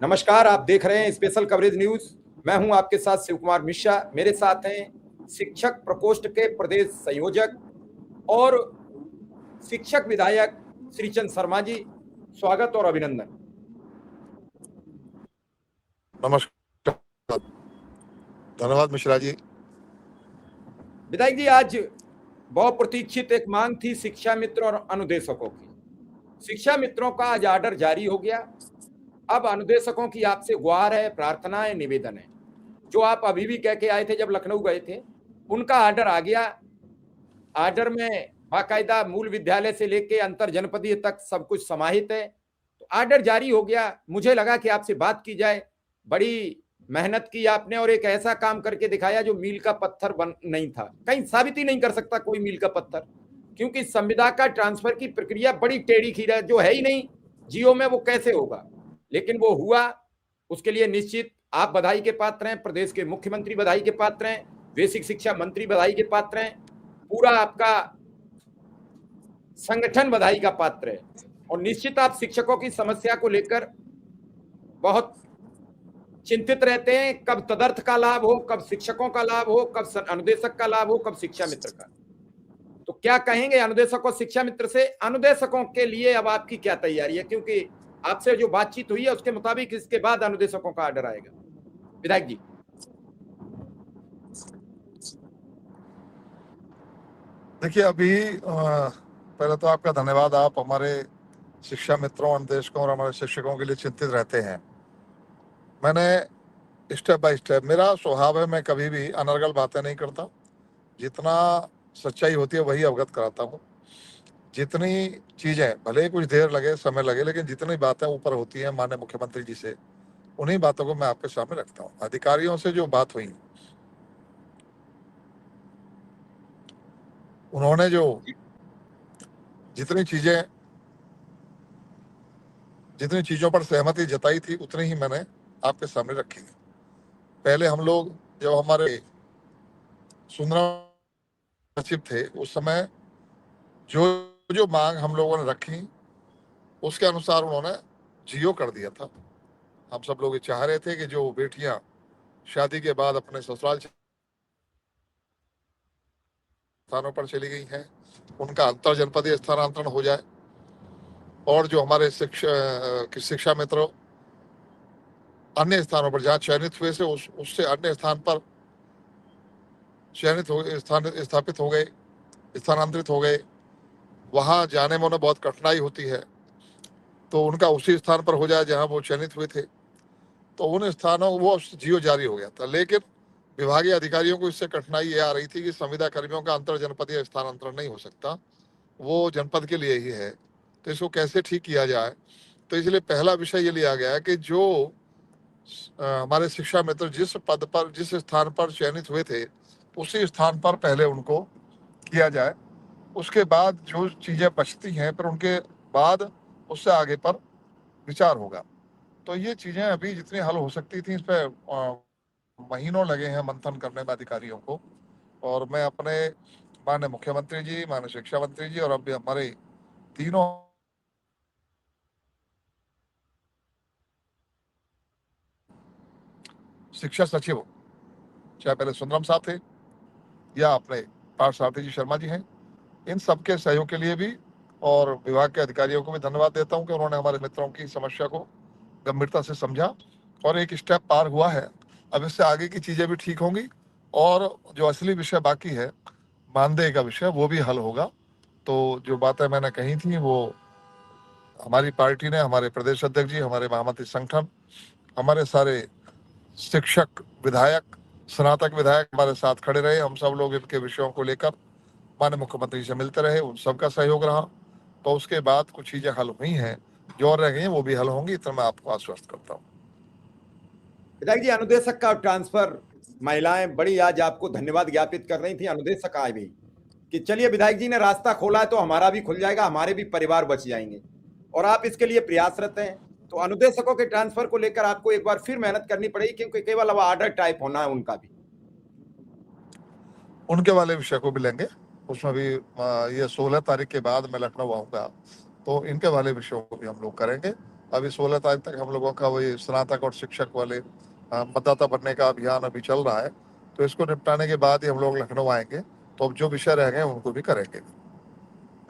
नमस्कार, आप देख रहे हैं स्पेशल कवरेज न्यूज। मैं हूं आपके साथ शिव कुमार मिश्रा। मेरे साथ हैं शिक्षक प्रकोष्ठ के प्रदेश संयोजक और शिक्षक विधायक श्रीचंद शर्मा जी। स्वागत और अभिनंदन। नमस्कार, धन्यवाद मिश्रा जी। विधायक जी, आज बहुत प्रतीक्षित एक मांग थी शिक्षा मित्र और अनुदेशकों की। शिक्षा मित्रों का आज आर्डर जारी हो गया। अब अनुदेशकों की आपसे गुहार है, प्रार्थना है, निवेदन है। जो आप अभी भी कह के आए थे जब लखनऊ गए थे, उनका आर्डर आ गया। आर्डर में बाकायदा मूल विद्यालय से लेके अंतर जनपदीय तक सब कुछ समाहित है। तो आर्डर जारी हो गया। मुझे लगा कि आपसे बात की जाए। बड़ी मेहनत की आपने और एक ऐसा काम करके दिखाया जो मील का पत्थर बन नहीं था, कहीं साबित ही नहीं कर सकता कोई मील का पत्थर, क्योंकि संविदा का ट्रांसफर की प्रक्रिया बड़ी टेढ़ी खीर है, जो है ही नहीं जियो में, वो कैसे होगा। लेकिन वो हुआ। उसके लिए निश्चित आप बधाई के पात्र हैं, प्रदेश के मुख्यमंत्री बधाई के पात्र हैं, बेसिक शिक्षा मंत्री बधाई के पात्र हैं, पूरा आपका संगठन बधाई का पात्र है। और निश्चित आप शिक्षकों की समस्या को लेकर बहुत चिंतित रहते हैं, कब तदर्थ का लाभ हो, कब शिक्षकों का लाभ हो, कब अनुदेशक का लाभ हो, कब शिक्षा मित्र का। तो क्या कहेंगे अनुदेशकों शिक्षा मित्र से? अनुदेशकों के लिए अब आपकी क्या तैयारी है, क्योंकि आपसे जो बातचीत हुई है उसके मुताबिक इसके बाद अनुदेशकों का आर्डर आएगा। विधायक जी। देखिए, अभी पहले तो आपका धन्यवाद। आप हमारे शिक्षा मित्रों, अनुदेशकों और हमारे शिक्षकों के लिए चिंतित रहते हैं। मैंने स्टेप बाय स्टेप, मेरा स्वभाव है, मैं कभी भी अनर्गल बातें नहीं करता। जितना सच्चाई होती है वही अवगत कराता हूँ। जितनी चीज़ें, भले ही कुछ देर लगे, समय लगे, लेकिन जितनी बातें ऊपर होती हैं माननीय मुख्यमंत्री जी से, उन्हीं बातों को मैं आपके सामने रखता हूँ। अधिकारियों से जो बात हुई, उन्होंने जो जितनी चीज़ों पर सहमति जताई थी, उतनी ही मैंने आपके सामने रखी। पहले हम लोग, जब हमारे सुंदरम सचिव थे, उस समय जो जो मांग हम लोगों ने रखी, उसके अनुसार उन्होंने जियो कर दिया था। हम सब लोग ये चाह रहे थे कि जो बेटियां शादी के बाद अपने ससुराल स्थानों पर चली गई हैं, उनका अंतर जनपदीय स्थानांतरण हो जाए, और जो हमारे शिक्षा मित्र अन्य स्थानों पर जहाँ चयनित हुए थे, उससे अन्य स्थान पर स्थापित हो गए, स्थानांतरित हो गए। वहाँ जाने में उन्हें बहुत कठिनाई होती है, तो उनका उसी स्थान पर हो जाए जहाँ वो चयनित हुए थे। तो उन स्थानों वो जियो जारी हो गया था, लेकिन विभागीय अधिकारियों को इससे कठिनाई ये आ रही थी कि संविदा कर्मियों का अंतर जनपदीय स्थानांतरण नहीं हो सकता, वो जनपद के लिए ही है। तो इसको कैसे ठीक किया जाए, तो इसलिए पहला विषय ये लिया गया कि जो हमारे शिक्षा मित्र जिस पद पर, जिस स्थान पर चयनित हुए थे, उसी स्थान पर पहले उनको किया जाए। उसके बाद जो चीज़ें बचती हैं, फिर उनके बाद उससे आगे पर विचार होगा। तो ये चीज़ें अभी जितनी हल हो सकती थी, इस पर महीनों लगे हैं मंथन करने में अधिकारियों को। और मैं अपने माननीय मुख्यमंत्री जी, माननीय शिक्षा मंत्री जी, और अब भी हमारे तीनों शिक्षा सचिव, चाहे पहले सुंदरम साहब थे या अपने पार्थ सारथी जी शर्मा जी हैं, इन सबके सहयोग के लिए भी, और विभाग के अधिकारियों को भी धन्यवाद देता हूं कि उन्होंने हमारे मित्रों की समस्या को गंभीरता से समझा और एक स्टेप पार हुआ है। अब इससे आगे की चीज़ें भी ठीक होंगी, और जो असली विषय बाकी है, मानदेय का विषय, वो भी हल होगा। तो जो बातें मैंने कही थी, वो हमारी पार्टी ने, हमारे प्रदेश अध्यक्ष जी, हमारे महामंत्री संगठन, हमारे सारे शिक्षक विधायक, स्नातक विधायक हमारे साथ खड़े रहे। हम सब लोग इनके विषयों को लेकर माननीय मुख्यमंत्री से मिलते रहे, उन सबका सहयोग रहा। तो उसके बाद कुछ चीज़ें हल हुई हैं, जो और रह गई हैं वो भी हल होंगी, इतना मैं आपको आश्वस्त करता हूँ। विधायक जी, अनुदेशक का ट्रांसफर, महिलाएं बड़ी आज आपको धन्यवाद ज्ञापित कर रही थी, अनुदेशक आए भी, कि चलिए विधायक जी ने रास्ता खोला है तो हमारा भी खुल जाएगा, हमारे भी परिवार बच जाएंगे, और आप इसके लिए प्रयासरत हैं। तो अनुदेशकों के ट्रांसफर को लेकर आपको एक बार फिर मेहनत करनी पड़ेगी, क्योंकि केवल अब आर्डर टाइप होना है उनका भी। उनके वाले विषय को भी लेंगे, उसमें भी ये 16 तारीख के बाद मैं लखनऊ आऊँगा, तो इनके वाले विषयों को भी हम लोग करेंगे। अभी 16 तारीख तक हम लोगों का वही स्नातक और शिक्षक वाले मतदाता बनने का अभियान अभी चल रहा है। तो इसको निपटाने के बाद ही हम लोग लखनऊ आएंगे, तो अब जो विषय रह गए उनको भी करेंगे।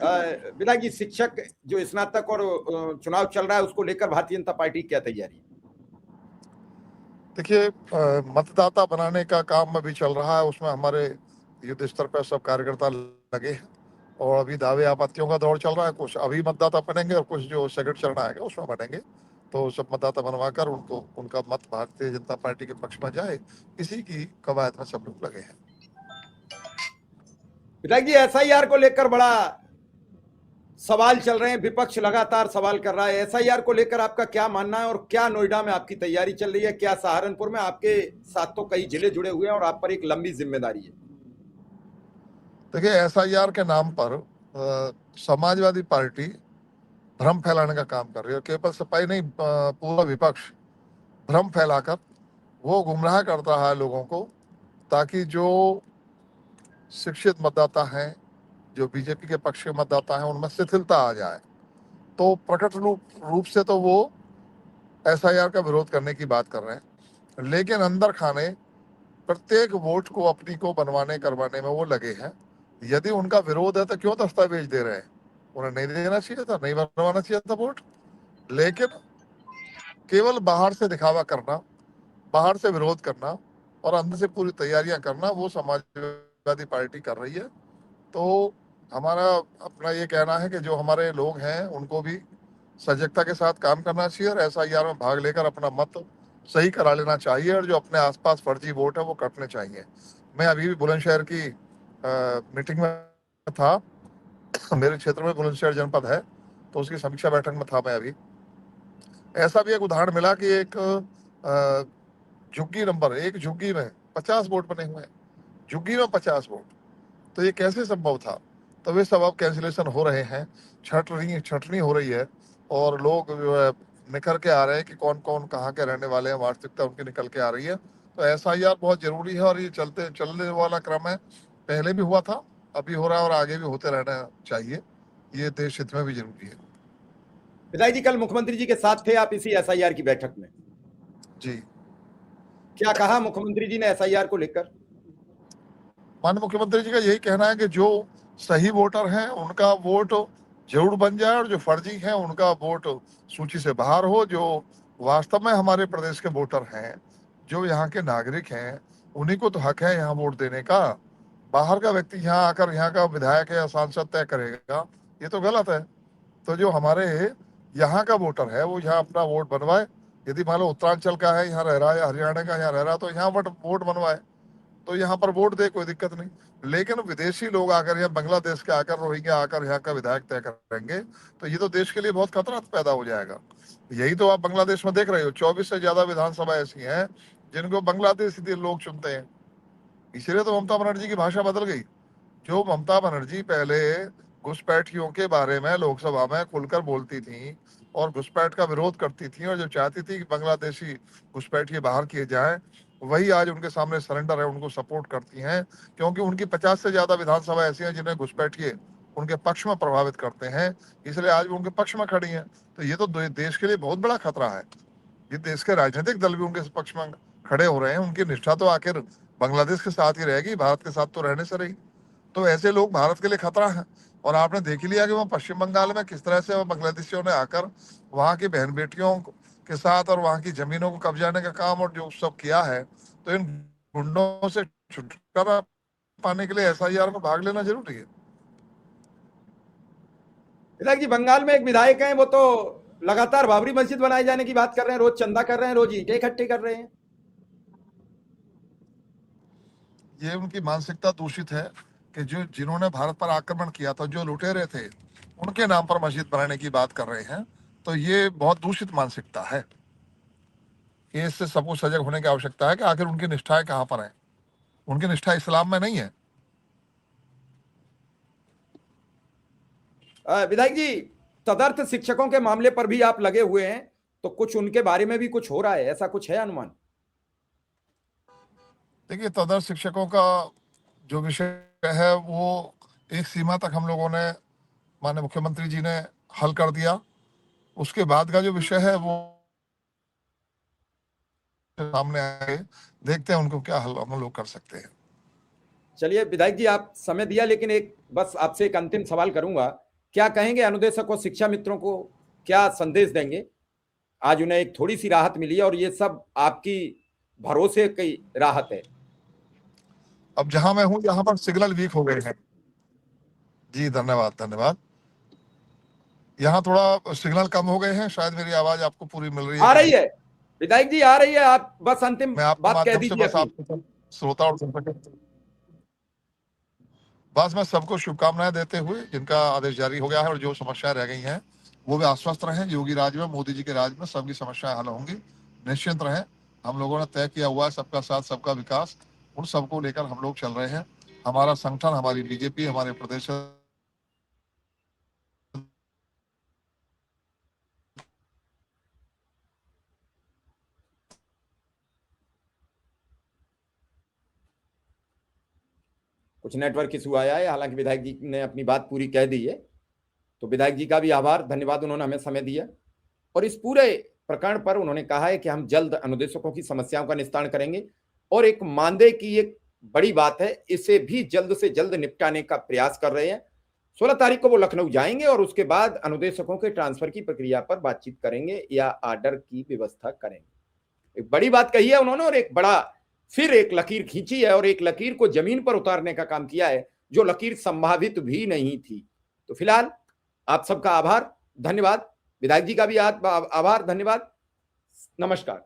विधायक जी, शिक्षक जो स्नातक और चुनाव चल रहा है उसको लेकर भारतीय जनता पार्टी की क्या तैयारी है? देखिए, मतदाता बनाने का काम अभी चल रहा है, उसमें हमारे युद्ध स्तर पर सब कार्यकर्ता लगे हैं और अभी दावे आपत्तियों का दौर चल रहा है। कुछ अभी मतदाता बनेंगे और कुछ जो सेकंड चरण आएगा उसमें बनेंगे। तो सब मतदाता बनवाकर उनको उनका मत भारतीय जनता पार्टी के पक्ष में जाए, इसी की कवायद में सब लोग लगे हैं। विधायक जी, एसआईआर को लेकर बड़ा सवाल चल रहे हैं, विपक्ष लगातार सवाल कर रहा है। एसआईआर को लेकर आपका क्या मानना है और क्या नोएडा में आपकी तैयारी चल रही है? क्या सहारनपुर में? आपके साथ तो कई जिले जुड़े हुए हैं और आप पर एक लंबी जिम्मेदारी है। देखिए, एसआईआर के नाम पर समाजवादी पार्टी भ्रम फैलाने का काम कर रही है। केवल सपाई नहीं, पूरा विपक्ष भ्रम फैलाकर वो गुमराह करता है लोगों को, ताकि जो शिक्षित मतदाता हैं, जो बीजेपी के पक्ष के मतदाता हैं, उनमें शिथिलता आ जाए। तो प्रकट रूप से तो वो एसआईआर का विरोध करने की बात कर रहे हैं, लेकिन अंदर खाने प्रत्येक वोट को अपनी को बनवाने करवाने में वो लगे हैं। यदि उनका विरोध है तो क्यों दस्तावेज दे रहे हैं? उन्हें नहीं देना चाहिए था, नहीं बनवाना चाहिए था वोट। लेकिन केवल बाहर से दिखावा करना, बाहर से विरोध करना और अंदर से पूरी तैयारियां करना, वो समाजवादी पार्टी कर रही है। तो हमारा अपना ये कहना है कि जो हमारे लोग हैं उनको भी सजगता के साथ काम करना चाहिए और एसआईआर में भाग लेकर अपना मत सही करा लेना चाहिए, और जो अपने आसपास फर्जी वोट है वो कटने चाहिए। मैं अभी भी बुलंदशहर की मीटिंग में था। मेरे क्षेत्र में बुलंदशहर जनपद है, तो उसकी समीक्षा बैठक में था मैं अभी। ऐसा भी एक उदाहरण मिला कि एक झुग्गी नंबर, एक झुग्गी में 50 वोट बने हुए हैं, झुग्गी में 50 वोट। तो ये कैसे संभव था? तो वे सब अब कैंसिलेशन हो रहे हैं, छटनी हो रही है और लोग जो है निखर के आ रहे हैं कि कौन कौन कहाँ के रहने वाले हैं, वास्तविकता उनकी निकल के आ रही है। तो एसआईआर बहुत जरूरी है और ये चलने वाला क्रम है। पहले भी हुआ था, अभी हो रहा है और आगे भी होते रहना चाहिए। ये देश हित में भी जरूरी है। विधायक जी, कल मुख्यमंत्री जी के साथ थे आप इसी एसआईआर की बैठक में। जी, क्या कहा मुख्यमंत्री जी ने एसआईआर को लेकर? माननीय मुख्यमंत्री जी का यही कहना है कि जो सही वोटर हैं उनका वोट जरूर बन जाए और जो फर्जी हैं उनका वोट सूची से बाहर हो। जो वास्तव में हमारे प्रदेश के वोटर हैं, जो यहाँ के नागरिक हैं, उन्हीं को तो हक है यहाँ वोट देने का। बाहर का व्यक्ति यहाँ आकर यहाँ का विधायक या सांसद तय करेगा, ये तो गलत है। तो जो हमारे यहाँ का वोटर है वो यहाँ अपना वोट बनवाए। यदि मान लो उत्तरांचल का है, यहाँ रह रहा है, हरियाणा का यहाँ रह रहा है, तो यहाँ वोट बनवाए, तो यहाँ पर वोट दे, कोई दिक्कत नहीं। लेकिन विदेशी लोग आकर यहाँ, बांग्लादेश के आकर, रोहिंग्या आकर यहाँ का विधायक तय करेंगे, तो ये तो देश के लिए बहुत खतरा पैदा हो जाएगा। यही तो आप बांग्लादेश में देख रहे हो, 24 से ज्यादा विधानसभा ऐसी हैं जिनको बांग्लादेशी लोग चुनते हैं। इसलिए तो ममता बनर्जी की भाषा बदल गई। जो ममता बनर्जी पहले घुसपैठियों के बारे में लोकसभा में खुलकर बोलती थी और घुसपैठ का विरोध करती थी और जो चाहती थी कि बांग्लादेशी घुसपैठिए बाहर किए जाएं, वही आज उनके सामने सरेंडर है, उनको सपोर्ट करती हैं। क्योंकि उनकी 50 से ज्यादा विधानसभा ऐसी हैं जिन्हें घुसपैठिए उनके पक्ष में प्रभावित करते हैं, इसलिए आज भी उनके पक्ष में खड़ी हैं। तो ये तो देश के लिए बहुत बड़ा खतरा है। ये देश के राजनीतिक दल भी उनके पक्ष में खड़े हो रहे हैं। उनकी निष्ठा तो आखिर बांग्लादेश के साथ ही रहेगी, भारत के साथ तो रहने से रही। तो ऐसे लोग भारत के लिए खतरा है। और आपने देख लिया कि वहाँ पश्चिम बंगाल में किस तरह से बांग्लादेशियों ने आकर वहाँ की बहन बेटियों के साथ और वहाँ की जमीनों को कब्जाने का काम और जो सब किया है। तो इन गुंडों से छुटकारा पाने के लिए एसआईआर में भाग लेना जरूरी है। विधायक जी, बंगाल में एक विधायक हैं, वो तो लगातार बाबरी मस्जिद बनाए जाने की बात कर रहे हैं, रोज चंदा कर रहे हैं, रोज ईंटें इकट्ठी कर रहे हैं। ये उनकी मानसिकता दूषित है कि जो जिन्होंने भारत पर आक्रमण किया था, जो लुटेरे थे, उनके नाम पर मस्जिद बनाने की बात कर रहे हैं। तो ये बहुत दूषित मानसिकता है। ये इससे सबको सजग होने की आवश्यकता है कि आखिर उनकी निष्ठाएं कहाँ पर है। उनकी निष्ठा इस्लाम में नहीं है। विधायक जी, तदर्थ शिक्षकों के मामले पर भी आप लगे हुए हैं, तो कुछ उनके बारे में भी कुछ हो रहा है, ऐसा कुछ है अनुमान? देखिए, तदर्थ शिक्षकों का जो विषय है वो एक सीमा तक हम लोगों ने, माननीय मुख्यमंत्री जी ने हल कर दिया। उसके बाद का जो विषय है वो सामने आए, देखते हैं उनको क्या हल हम लोग कर सकते हैं। चलिए विधायक जी, आप समय दिया, लेकिन एक बस आपसे एक अंतिम सवाल करूंगा। क्या कहेंगे अनुदेशकों, शिक्षा मित्रों को क्या संदेश देंगे? आज उन्हें एक थोड़ी सी राहत मिली है और ये सब आपकी भरोसे की राहत है। अब जहां मैं हूं यहाँ पर सिग्नल वीक हो गए हैं। जी धन्यवाद धन्यवाद। यहाँ थोड़ा सिग्नल कम हो गए हैं, शायद मेरी आवाज आपको पूरी मिल रही है आ कि रही नहीं? है विधायक जी, आ रही है। आप बस अंतिम मैं आपके बात कह माध्यम से दीजिए बस अपनी। आपको श्रोता और दर्शकों बस मैं सबको शुभकामनाएं देते हुए, जिनका आदेश जारी हो गया है और जो समस्याएं रह गई हैं वो भी आश्वस्त रहें। योगी राज में, मोदी जी के राज में सबकी समस्याएं हल होंगी, निश्चिंत रहें। हम लोगों ने तय किया हुआ है सबका साथ सबका विकास, उन सबको लेकर हम लोग चल रहे हैं। हमारा संगठन, हमारी बीजेपी, हमारे प्रदेश कुछ नेटवर्क इशू आया है, हालांकि विधायक जी ने अपनी बात पूरी कह दी है। तो विधायक जी का भी आभार, धन्यवाद, उन्होंने हमें समय दिया और इस पूरे प्रकरण पर उन्होंने कहा है कि हम जल्द अनुदेशकों की समस्याओं का निस्तारण करेंगे और एक मानदेय की एक बड़ी बात है, इसे भी जल्द से जल्द निपटाने का प्रयास कर रहे हैं। 16 तारीख को वो लखनऊ जाएंगे और उसके बाद अनुदेशकों के ट्रांसफर की प्रक्रिया पर बातचीत करेंगे या आर्डर की व्यवस्था करेंगे। एक बड़ी बात कही है उन्होंने और एक बड़ा फिर एक लकीर खींची है और एक लकीर को जमीन पर उतारने का काम किया है, जो लकीर संभावित भी नहीं थी। तो फिलहाल आप सबका आभार, धन्यवाद। विधायक जी का भी आभार, धन्यवाद, नमस्कार।